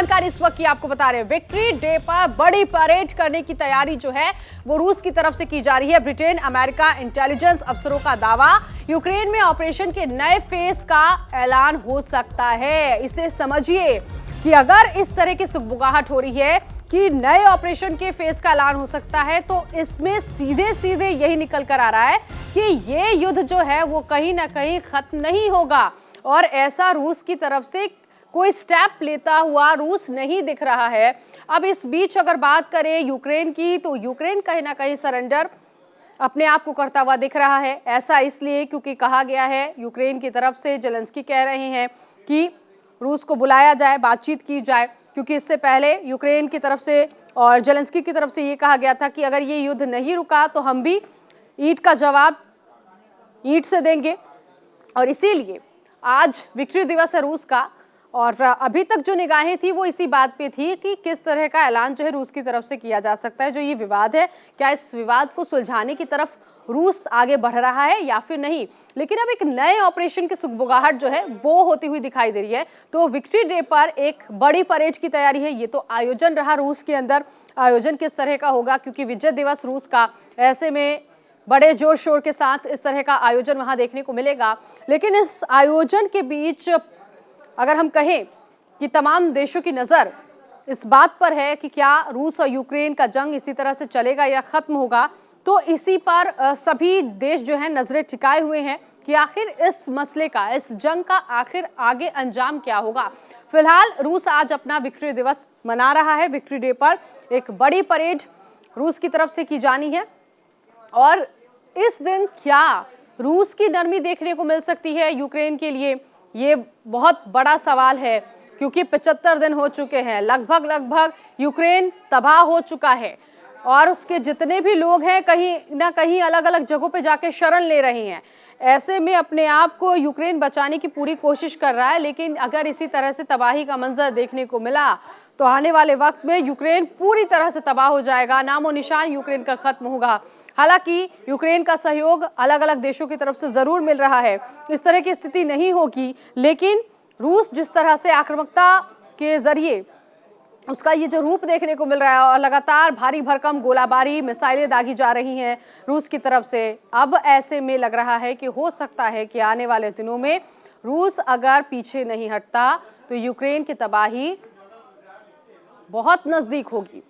जानकारी इस वक्त की आपको बता रहे हैं। विक्ट्री डे पर बड़ी परेड करने की तैयारी जो है वो रूस की तरफ से की जा रही है। ब्रिटेन, अमेरिका इंटेलिजेंस अफसरों का दावा, यूक्रेन में ऑपरेशन के नए फेज का ऐलान हो सकता है। इसे समझिए कि अगर इस तरह की सुगबुगाहट हो रही है कि नए ऑपरेशन के फेज का ऐलान हो सकता है, तो इसमें सीधे सीधे यही निकल कर आ रहा है कि ये युद्ध जो है वो कहीं ना कहीं खत्म नहीं होगा। और ऐसा रूस की तरफ से कोई स्टेप लेता हुआ रूस नहीं दिख रहा है। अब इस बीच अगर बात करें यूक्रेन की, तो यूक्रेन कहीं ना कहीं सरेंडर अपने आप को करता हुआ दिख रहा है। ऐसा इसलिए क्योंकि कहा गया है यूक्रेन की तरफ से, जेलेंस्की कह रहे हैं कि रूस को बुलाया जाए, बातचीत की जाए, क्योंकि इससे पहले यूक्रेन की तरफ से और जेलेंस्की की तरफ से ये कहा गया था कि अगर ये युद्ध नहीं रुका तो हम भी ईंट का जवाब ईंट से देंगे। और इसीलिए आज विक्ट्री दिवस है रूस का, और अभी तक जो निगाहें थी वो इसी बात पे थी कि किस तरह का ऐलान जो है रूस की तरफ से किया जा सकता है। जो ये विवाद है, क्या इस विवाद को सुलझाने की तरफ रूस आगे बढ़ रहा है या फिर नहीं। लेकिन अब एक नए ऑपरेशन की सुगबुगाहट जो है वो होती हुई दिखाई दे रही है। तो विक्ट्री डे पर एक बड़ी परेड की तैयारी है। ये तो आयोजन रहा रूस के अंदर, आयोजन किस तरह का होगा, क्योंकि विजय दिवस रूस का, ऐसे में बड़े जोर शोर के साथ इस तरह का आयोजन वहां देखने को मिलेगा। लेकिन इस आयोजन के बीच अगर हम कहें कि तमाम देशों की नज़र इस बात पर है कि क्या रूस और यूक्रेन का जंग इसी तरह से चलेगा या ख़त्म होगा, तो इसी पर सभी देश जो हैं नज़रें टिकाए हुए हैं कि आखिर इस मसले का, इस जंग का आखिर आगे अंजाम क्या होगा। फिलहाल रूस आज अपना विक्ट्री दिवस मना रहा है। विक्ट्री डे पर एक बड़ी परेड रूस की तरफ से की जानी है, और इस दिन क्या रूस की नरमी देखने को मिल सकती है यूक्रेन के लिए, ये बहुत बड़ा सवाल है। क्योंकि 75 दिन हो चुके हैं, लगभग यूक्रेन तबाह हो चुका है, और उसके जितने भी लोग हैं कहीं ना कहीं अलग अलग जगहों पे जाके शरण ले रहे हैं। ऐसे में अपने आप को यूक्रेन बचाने की पूरी कोशिश कर रहा है। लेकिन अगर इसी तरह से तबाही का मंजर देखने को मिला तो आने वाले वक्त में यूक्रेन पूरी तरह से तबाह हो जाएगा, नामो निशान यूक्रेन का खत्म होगा। हालांकि यूक्रेन का सहयोग अलग अलग देशों की तरफ से जरूर मिल रहा है, इस तरह की स्थिति नहीं होगी। लेकिन रूस जिस तरह से आक्रामकता के जरिए उसका ये जो रूप देखने को मिल रहा है, और लगातार भारी भरकम गोलाबारी, मिसाइलें दागी जा रही हैं रूस की तरफ से, अब ऐसे में लग रहा है कि हो सकता है कि आने वाले दिनों में रूस अगर पीछे नहीं हटता तो यूक्रेन की तबाही बहुत नज़दीक होगी।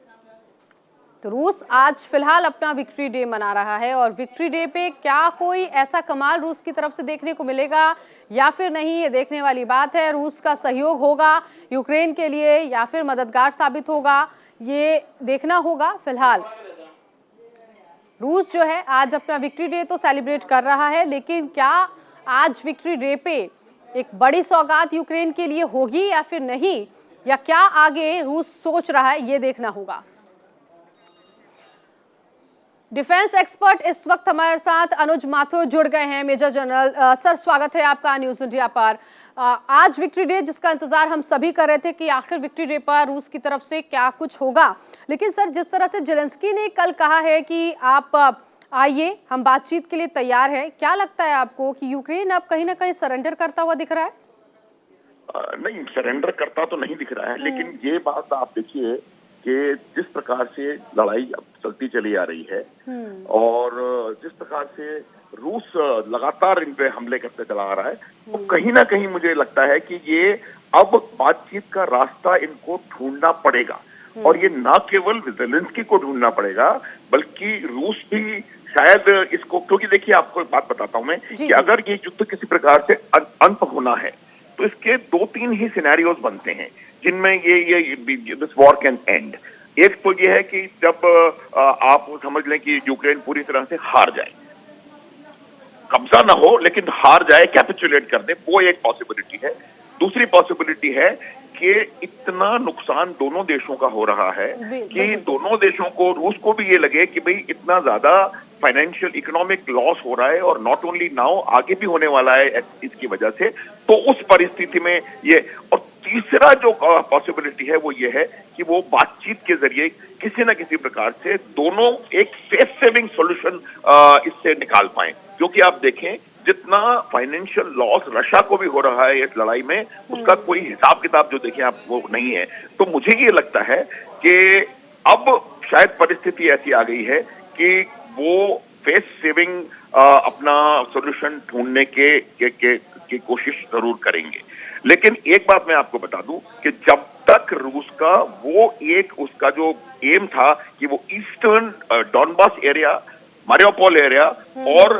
तो रूस आज फिलहाल अपना विक्ट्री डे मना रहा है, और विक्ट्री डे पे क्या कोई ऐसा कमाल रूस की तरफ से देखने को मिलेगा या फिर नहीं, ये देखने वाली बात है। रूस का सहयोग होगा यूक्रेन के लिए या फिर मददगार साबित होगा, ये देखना होगा। फिलहाल रूस जो है आज अपना विक्ट्री डे तो सेलिब्रेट कर रहा है, लेकिन क्या आज विक्ट्री डे पे एक बड़ी सौगात यूक्रेन के लिए होगी या फिर नहीं, या क्या आगे रूस सोच रहा है, ये देखना होगा। डिफेंस एक्सपर्ट इस वक्त हमारे साथ अनुज माथुर जुड़ गए हैं, मेजर जनरल। सर, स्वागत है आपका न्यूज़ इंडिया पर। आज विक्ट्री डे जिसका इंतजार हम सभी कर रहे थे कि आखिर विक्ट्री डे पर रूस की तरफ से क्या कुछ होगा। लेकिन सर, जिस तरह से जेलेंस्की ने कल कहा है कि आप आइए, हम बातचीत के लिए तैयार हैं, क्या लगता है आपको कि यूक्रेन अब कहीं ना कहीं सरेंडर करता हुआ दिख रहा है? नहीं, सरेंडर करता तो नहीं दिख रहा है, लेकिन ये बात आप देखिए कि जिस प्रकार से लड़ाई अब चलती चली आ रही है और जिस प्रकार से रूस लगातार इन पे हमले करते चला आ रहा है, तो कहीं ना कहीं मुझे लगता है कि ये अब बातचीत का रास्ता इनको ढूंढना पड़ेगा। और ये ना केवल जेलेंस्की को ढूंढना पड़ेगा, बल्कि रूस भी शायद इसको, क्योंकि देखिए आपको एक बात बताता हूं मैं कि अगर ये युद्ध किसी प्रकार से अंत होना है तो इसके 2-3 ही सिनेरियोज बनते हैं जिनमें ये दिस वॉर कैन एंड। एक तो ये है कि जब आप समझ लें कि यूक्रेन पूरी तरह से हार जाए, कब्जा ना हो लेकिन हार जाए, कैपिचुलेट कर दे, वो एक पॉसिबिलिटी है। दूसरी पॉसिबिलिटी है कि इतना नुकसान दोनों देशों का हो रहा है कि दोनों देशों को, रूस को भी ये लगे कि भाई इतना ज्यादा फाइनेंशियल इकोनॉमिक लॉस हो रहा है और नॉट ओनली नाउ, आगे भी होने वाला है इसकी वजह से। तो उस परिस्थिति में ये, और तीसरा जो पॉसिबिलिटी है वो ये है कि वो बातचीत के जरिए किसी न किसी प्रकार से दोनों एक फेस सेविंग सॉल्यूशन इससे निकाल पाए। क्योंकि आप देखें जितना फाइनेंशियल लॉस रशिया को भी हो रहा है इस लड़ाई में, उसका कोई हिसाब किताब जो देखें आप वो नहीं है। तो मुझे ये लगता है कि अब शायद परिस्थिति ऐसी आ गई है कि वो फेस सेविंग अपना सॉल्यूशन ढूंढने की कोशिश जरूर करेंगे। लेकिन एक बात मैं आपको बता दूं कि जब तक रूस का वो एक उसका जो एम था कि वो eastern Donbas area, Mariupol area और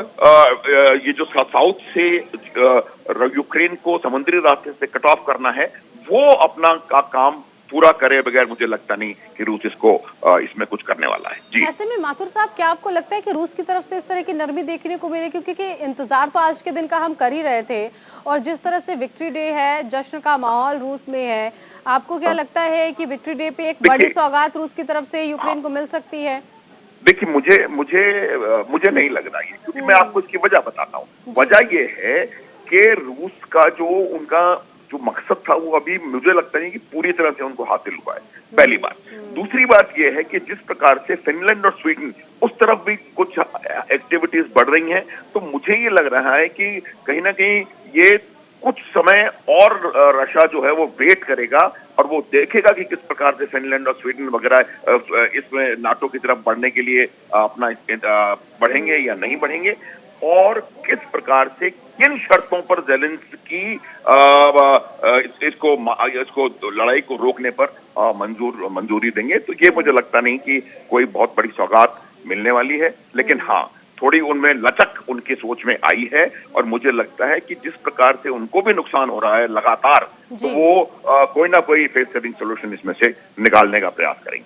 ये जो साउथ से यूक्रेन को समुद्री रास्ते से कट ऑफ करना है, वो अपना काम पूरा करे बगैर मुझे लगता नहीं कि रूस इसको इसमें कुछ करने वाला है। जी, ऐसे में माथुर साहब, क्या आपको लगता है कि रूस की तरफ से इस तरह की नरमी देखने को मिले? क्योंकि इंतजार तो आज के दिन का हम कर ही रहे थे, और जिस तरह से विक्ट्री डे है, जश्न का माहौल रूस में है, आपको क्या लगता है कि विक्ट्री डे पे एक बड़ी सौगात रूस की तरफ से यूक्रेन को मिल सकती है? देखिए, मुझे नहीं लग रहा है, क्योंकि मैं आपको इसकी वजह बताता हूँ। वजह ये है कि रूस का जो उनका जो मकसद था वो अभी मुझे लगता नहीं कि पूरी तरह से उनको हासिल हुआ है, पहली बात। दूसरी बात ये है कि जिस प्रकार से फिनलैंड और स्वीडन उस तरफ भी कुछ एक्टिविटीज बढ़ रही हैं, तो मुझे ये लग रहा है कि कहीं ना कहीं ये कुछ समय और रशिया जो है वो वेट करेगा और वो देखेगा कि किस प्रकार से फिनलैंड और स्वीडन वगैरह इसमें नाटो की तरफ बढ़ने के लिए अपना बढ़ेंगे या नहीं बढ़ेंगे, और किस प्रकार से किन शर्तों पर ज़ेलेंस्की इसको लड़ाई को रोकने पर मंजूरी देंगे। तो ये मुझे लगता नहीं कि कोई बहुत बड़ी सौगात मिलने वाली है, लेकिन हाँ, थोड़ी उनमें लचक उनकी सोच में आई है, और मुझे लगता है कि जिस प्रकार से उनको भी नुकसान हो रहा है लगातार, तो वो कोई ना कोई फेस सेविंग सोल्यूशन इसमें से निकालने का प्रयास करेंगे।